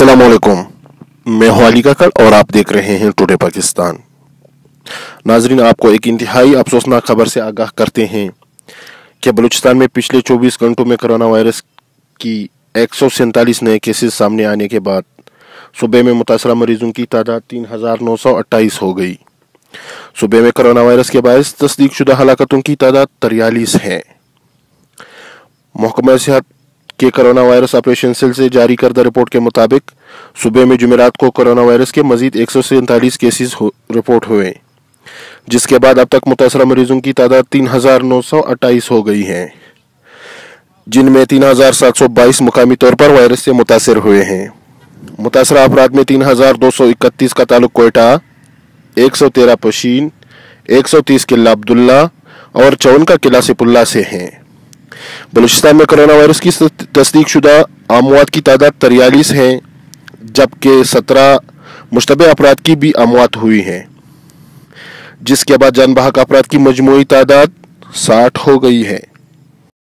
अस्सलामुअलैकुम। मैं हूं अली काकड़ और आप देख रहे हैं टुडे पाकिस्तान। नाजरीन, आपको एक इंतहाई अफसोसनाक खबर से आगाह करते हैं कि बलूचिस्तान में पिछले 24 घंटों में कोरोना वायरस की 147 नए केसेस सामने आने के बाद सूबे में मुतासरा मरीजों की तादाद 3928 हो गई। सूबे में कोरोना वायरस के बायस तस्दीक शुदा हलाकतों की तादाद 43 है। महकमा सेहत के कोरोना वायरस ऑपरेशन सेल से जारी करदा रिपोर्ट के मुताबिक सूबे में जुमेरात को कोरोना वायरस के मजीद 147 केसेस रिपोर्ट हुए, जिसके बाद अब तक मुतासरा मरीजों की तादाद 3928 हो गई है, जिनमें 3722 मुकामी तौर पर वायरस से मुतासर हुए हैं। मुतासरा अफराद में 3231 का ताल्लुक कोयटा, 113 पशीन, 130 किला अब्दुल्ला और 54 का किला सिपुल्ला से हैं। बलूचिस्तान में कोरोना वायरस की तस्दीक शुदा अमवात की तादाद 43 है, जबकि 17 मुश्तबे अफराद की भी अमवात हुई है, जिसके बाद जान बहक अफराद की मजमूई तादाद 60 हो गई है।